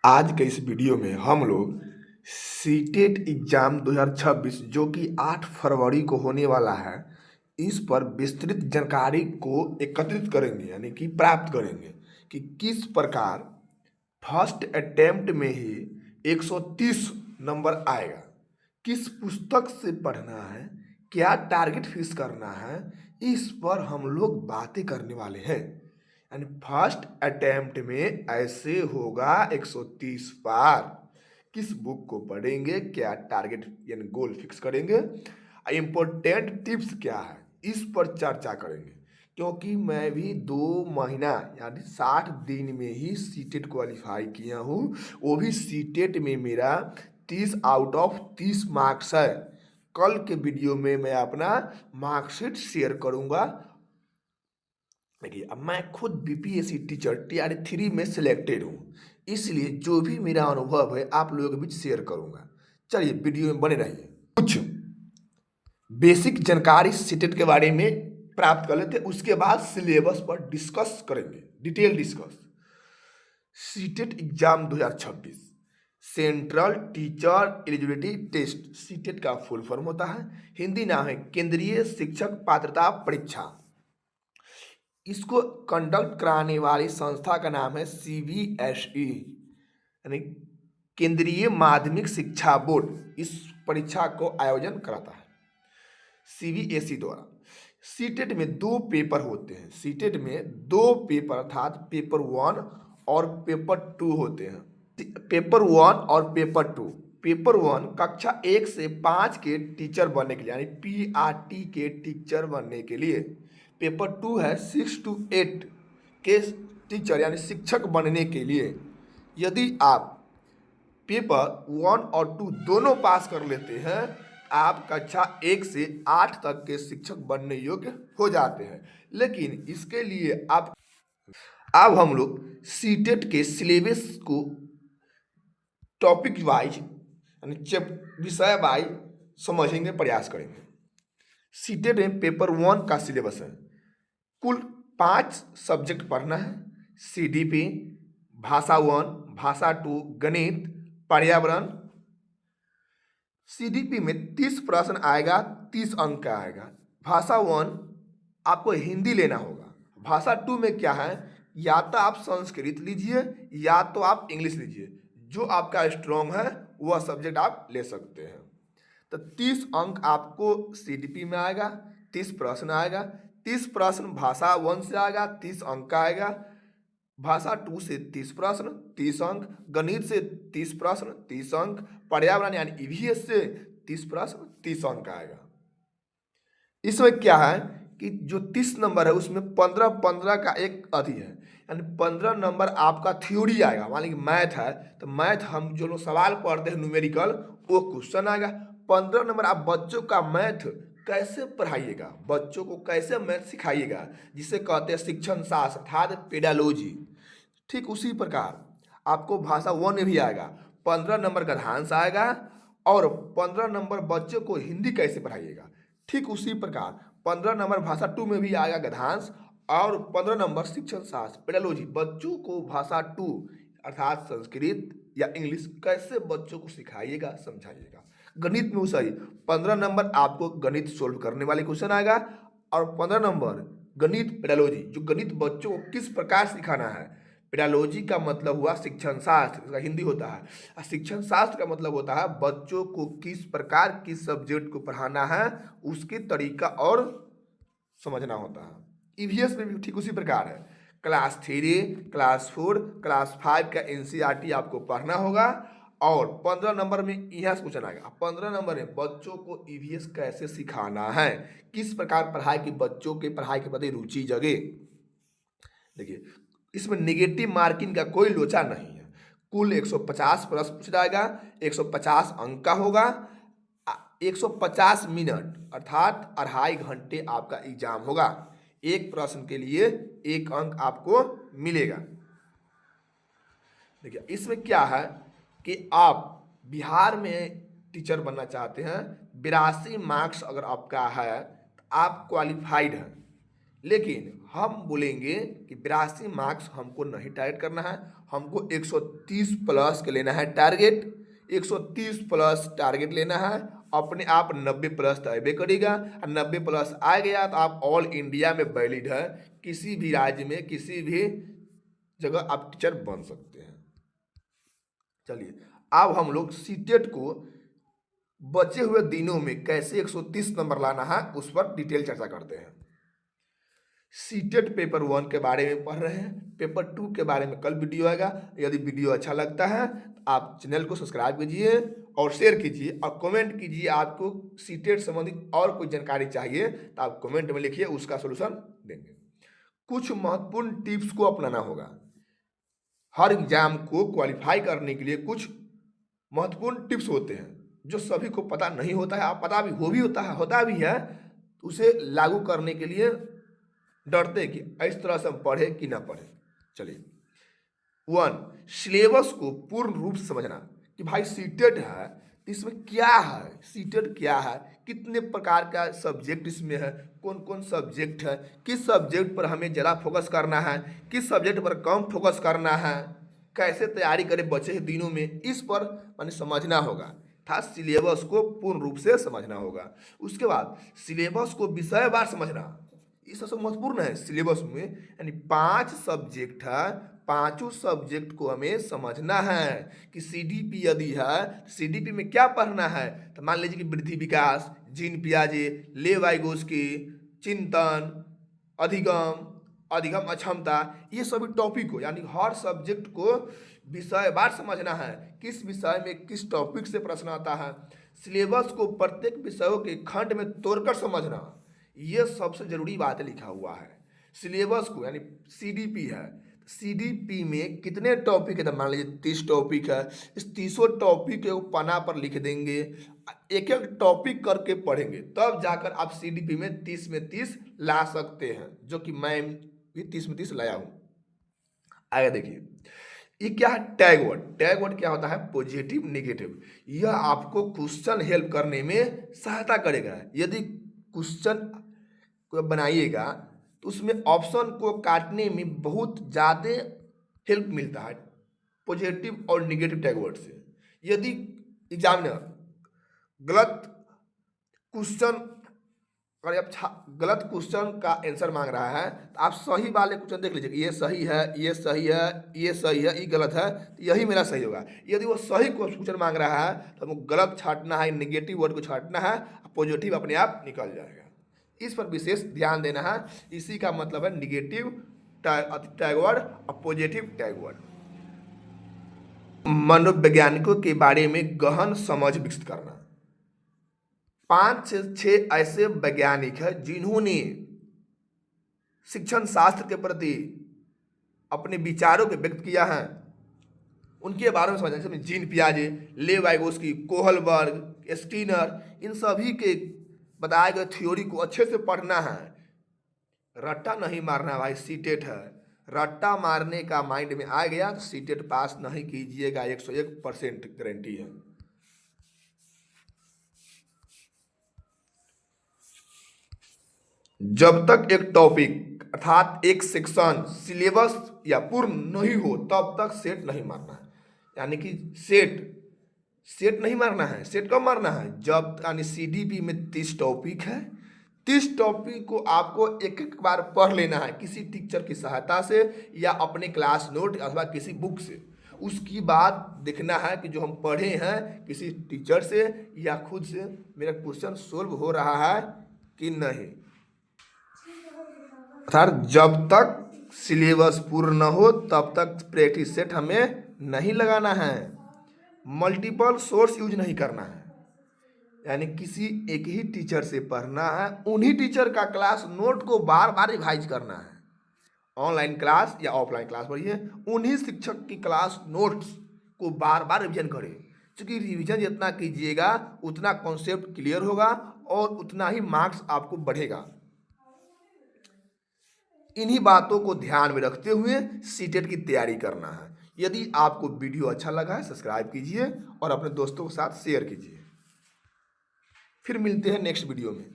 आज के इस वीडियो में हम लोग सीटेट एग्जाम 2026 जो कि 8 फरवरी को होने वाला है, इस पर विस्तृत जानकारी को एकत्रित करेंगे, यानी कि प्राप्त करेंगे कि किस प्रकार फर्स्ट अटेम्प्ट में ही 130 नंबर आएगा, किस पुस्तक से पढ़ना है, क्या टारगेट फिक्स करना है। इस पर हम लोग बातें करने वाले हैं। यानी फर्स्ट अटेम्प्ट में ऐसे होगा 130 बार। किस बुक को पढ़ेंगे, क्या टारगेट यानी गोल फिक्स करेंगे, इम्पोर्टेंट टिप्स क्या है, इस पर चर्चा करेंगे। क्योंकि मैं भी 2 महीना यानी 60 दिन में ही सीटेट क्वालिफाई किया हूँ, वो भी सीटेट में मेरा 30 आउट ऑफ 30 मार्क्स है। कल के वीडियो में मैं अपना मार्कशीट शेयर करूँगा। देखिए, अब मैं खुद बीपीएससी टीचर TR3 में सिलेक्टेड हूँ, इसलिए जो भी मेरा अनुभव है आप लोगों के बीच शेयर करूँगा। चलिए वीडियो में बने रहिए। कुछ बेसिक जानकारी सीटेट के बारे में प्राप्त कर लेते, उसके बाद सिलेबस पर डिस्कस करेंगे, detail discuss. CTET exam 2026 central teacher eligibility test, CTET का फुल फॉर्म होता है, हिंदी नाम है केंद्रीय शिक्षक पात्रता परीक्षा। इसको कंडक्ट कराने वाली संस्था का नाम है CBSE, यानी केंद्रीय माध्यमिक शिक्षा बोर्ड इस परीक्षा को आयोजन कराता है CBSE द्वारा। सीटेट में 2 पेपर होते हैं। सीटेट में 2 पेपर अर्थात पेपर 1 और पेपर 2 होते हैं। पेपर 1 और पेपर 2। पेपर 1 कक्षा 1 से 5 के टीचर बनने के लिए, यानी PRT के टीचर बनने के लिए। पेपर 2 है 6 to 8 के टीचर यानी शिक्षक बनने के लिए। यदि आप पेपर 1 और 2 दोनों पास कर लेते हैं, आप कक्षा 1 से 8 तक के शिक्षक बनने योग्य हो जाते हैं। लेकिन इसके लिए अब हम लोग सीटेट के सिलेबस को टॉपिक वाइज यानी विषय वाइज समझेंगे, प्रयास करेंगे। सीटेट में पेपर 1 का सिलेबस है, कुल 5 सब्जेक्ट पढ़ना है। CDP, भाषा 1, भाषा 2, गणित, पर्यावरण। CDP में 30 प्रश्न आएगा, 30 अंक का आएगा। भाषा 1 आपको हिंदी लेना होगा। भाषा 2 में क्या है, या तो आप संस्कृत लीजिए या तो आप इंग्लिश लीजिए, जो आपका स्ट्रॉन्ग है वह सब्जेक्ट आप ले सकते हैं। तो 30 अंक आपको CDP में आएगा, 30 प्रश्न आएगा। 30 प्रश्न भाषा 1 से आएगा, 30 अंक का आएगा। भाषा 2 से 30 प्रश्न, 30 अंक। गणित से 30 प्रश्न, 30 अंक। पर्यावरण यानी EVS से 30 प्रश्न, 30 अंक का आएगा। इसमें क्या है कि जो 30 नंबर है उसमें 15-15 का एक अधि है, यानी 15 नंबर आपका थ्योरी आएगा। मान लीजिए मैथ है तो मैथ हम जो लोग सवाल पढ़ते हैं न्यूमेरिकल, वो क्वेश्चन आएगा। 15 नंबर आप बच्चों का मैथ कैसे पढ़ाइएगा, बच्चों को कैसे मैथ सिखाइएगा, जिसे कहते हैं शिक्षण शास्त्र अर्थात पेडालॉजी। ठीक उसी प्रकार आपको भाषा 1 में भी आएगा, 15 नंबर गद्यांश आएगा और 15 नंबर बच्चों को हिंदी कैसे पढ़ाइएगा। ठीक उसी प्रकार 15 नंबर भाषा 2 में भी आएगा गद्यांश और 15 नंबर शिक्षण शास्त्र पेडालॉजी। बच्चों को भाषा 2 अर्थात संस्कृत या इंग्लिश कैसे बच्चों को सिखाइएगा, समझाइएगा। गणित में सही 15 नंबर आपको गणित सोल्व करने वाले क्वेश्चन आएगा और 15 नंबर गणित पेडालॉजी, जो गणित बच्चों को किस प्रकार सिखाना है। पेडालॉजी का मतलब हुआ शिक्षण शास्त्र, इसका हिंदी होता है। और शिक्षण शास्त्र का मतलब होता है बच्चों को किस प्रकार किस सब्जेक्ट को पढ़ाना है, उसके तरीका और समझना होता है। EVS में भी ठीक उसी प्रकार है। क्लास 3, क्लास 4, क्लास 5 का NCERT आपको पढ़ना होगा और 15 नंबर में यहाँ से क्वेश्चन आएगा। 15 नंबर में बच्चों को EVS कैसे सिखाना है, किस प्रकार पढ़ाई की बच्चों के पढ़ाई के प्रति रुचि जगे। देखिए, इसमें नेगेटिव मार्किंग का कोई लोचा नहीं है। कुल 150 प्रश्न पूछा जाएगा, 150 अंक का होगा, 150 मिनट अर्थात 2.5 घंटे आपका एग्जाम होगा। एक प्रश्न के लिए 1 अंक आपको मिलेगा। देखिए, इसमें क्या है कि आप बिहार में टीचर बनना चाहते हैं, 82 मार्क्स अगर आपका है तो आप क्वालिफाइड हैं। लेकिन हम बोलेंगे कि 82 मार्क्स हमको नहीं टारगेट करना है, हमको 130 प्लस के लेना है टारगेट, 130 प्लस टारगेट लेना है। अपने आप 90 प्लस तो अबे करेगा, और 90 प्लस आ गया तो आप ऑल इंडिया में वैलिड है, किसी भी राज्य में किसी भी जगह आप टीचर बन सकते हैं। चलिए अब हम लोग सीटेट को बचे हुए दिनों में कैसे 130 नंबर लाना है उस पर डिटेल चर्चा करते हैं। सीटेट पेपर 1 के बारे में पढ़ रहे हैं, पेपर 2 के बारे में कल वीडियो आएगा। यदि वीडियो अच्छा लगता है तो आप चैनल को सब्सक्राइब कीजिए और शेयर कीजिए और कमेंट कीजिए। आपको सीटेट संबंधित और कोई जानकारी चाहिए तो आप कमेंट में लिखिए, उसका सोल्यूशन देंगे। कुछ महत्वपूर्ण टिप्स को अपनाना होगा। हर एग्जाम को क्वालिफाई करने के लिए कुछ महत्वपूर्ण टिप्स होते हैं जो सभी को पता नहीं होता है, आप पता भी हो भी होता भी है, उसे लागू करने के लिए डरते कि इस तरह से हम पढ़े कि ना पढ़े। चलिए 1, सिलेबस को पूर्ण रूप से समझना कि भाई सीटेट है तो इसमें क्या है, सीटेट क्या है, कितने प्रकार का सब्जेक्ट इसमें है, कौन कौन सब्जेक्ट है, किस सब्जेक्ट पर हमें ज़्यादा फोकस करना है, किस सब्जेक्ट पर कम फोकस करना है, कैसे तैयारी करें बचे दिनों में, इस पर मैंने समझना होगा। था सिलेबस को पूर्ण रूप से समझना होगा। उसके बाद सिलेबस को विषयवार समझना, ये सबसे महत्वपूर्ण है। सिलेबस में यानी 5 सब्जेक्ट है, पांचों सब्जेक्ट को हमें समझना है कि सीडीपी यदि है, सीडीपी में क्या पढ़ना है। तो मान लीजिए कि वृद्धि विकास, जीन पियाजे, ले वाइगोस्की, चिंतन, अधिगम, अधिगम अक्षमता, ये सभी टॉपिक को यानी हर सब्जेक्ट को विषयवार समझना है, किस विषय में किस टॉपिक से प्रश्न आता है। सिलेबस को प्रत्येक विषयों के खंड में तोड़कर समझना, ये सबसे जरूरी बात लिखा हुआ है। सिलेबस को यानी सीडीपी है, सीडीपी में कितने टॉपिक है, तो मान लीजिए 30 टॉपिक है, इस 30 टॉपिक को पन्ना पर लिख देंगे, एक एक टॉपिक करके पढ़ेंगे, तब जाकर आप सीडीपी में 30 में 30 ला सकते हैं, जो कि मैं भी 30 में 30 लाया हूँ। आगे देखिए ये क्या है, टैग वर्ड। टैग वर्ड क्या होता है, पॉजिटिव नेगेटिव। यह आपको क्वेश्चन हेल्प करने में सहायता करेगा। यदि क्वेश्चन को बनाइएगा तो उसमें ऑप्शन को काटने में बहुत ज़्यादा हेल्प मिलता है पॉजिटिव और नेगेटिव टैग वर्ड से। यदि एग्जामिनर गलत क्वेश्चन, अगर आप गलत क्वेश्चन का आंसर मांग रहा है तो आप सही वाले क्वेश्चन देख लीजिए, ये सही है, ये सही है, ये सही है, ये गलत है, तो यही मेरा सही होगा। यदि वो सही क्वेश्चन मांग रहा है तो हमको गलत छांटना है, नेगेटिव वर्ड को छांटना है, पॉजिटिव अपने आप निकल जाएगा। इस पर विशेष ध्यान देना है। इसी का मतलब है निगेटिव टैग वर्ड और पॉजिटिव टैग वर्ड। मनोवैज्ञानिकों के बारे में गहन समझ विकसित करना। 5 से 6 ऐसे वैज्ञानिक हैं जिन्होंने शिक्षण शास्त्र के प्रति अपने विचारों को व्यक्त किया है, उनके बारे में समझना। जैसे जीन पियाजे, ले वाइगोस्की, कोहलबर्ग, स्टीनर, इन सभी के बताए गए थ्योरी को अच्छे से पढ़ना है। रट्टा नहीं मारना भाई, सीटेट है, रट्टा मारने का माइंड में आ गया तो सीटेट पास नहीं कीजिएगा, 101% गारंटी है। जब तक एक टॉपिक अर्थात एक सेक्शन सिलेबस या पूर्ण नहीं हो तब तक सेट नहीं मारना है। यानी कि सेट नहीं मारना है। सेट कब मारना है, जब यानी सीडीपी में 30 टॉपिक है, 30 टॉपिक को आपको एक एक बार पढ़ लेना है किसी टीचर की सहायता से या अपने क्लास नोट अथवा किसी बुक से। उसकी बाद देखना है कि जो हम पढ़े हैं किसी टीचर से या खुद से मेरा क्वेश्चन सोल्व हो रहा है कि नहीं। अर्थात जब तक सिलेबस पूर्ण न हो तब तक प्रैक्टिस सेट हमें नहीं लगाना है। मल्टीपल सोर्स यूज नहीं करना है, यानी किसी एक ही टीचर से पढ़ना है, उन्हीं टीचर का क्लास नोट को बार बार रिवाइज करना है। ऑनलाइन क्लास या ऑफलाइन क्लास पढ़िए, उन्हीं शिक्षक की क्लास नोट्स को बार बार रिवीजन करें, क्योंकि रिवीजन जितना कीजिएगा उतना कॉन्सेप्ट क्लियर होगा और उतना ही मार्क्स आपको बढ़ेगा। इन्हीं बातों को ध्यान में रखते हुए सीटेट की तैयारी करना है। यदि आपको वीडियो अच्छा लगा है सब्सक्राइब कीजिए और अपने दोस्तों के साथ शेयर कीजिए। फिर मिलते हैं नेक्स्ट वीडियो में।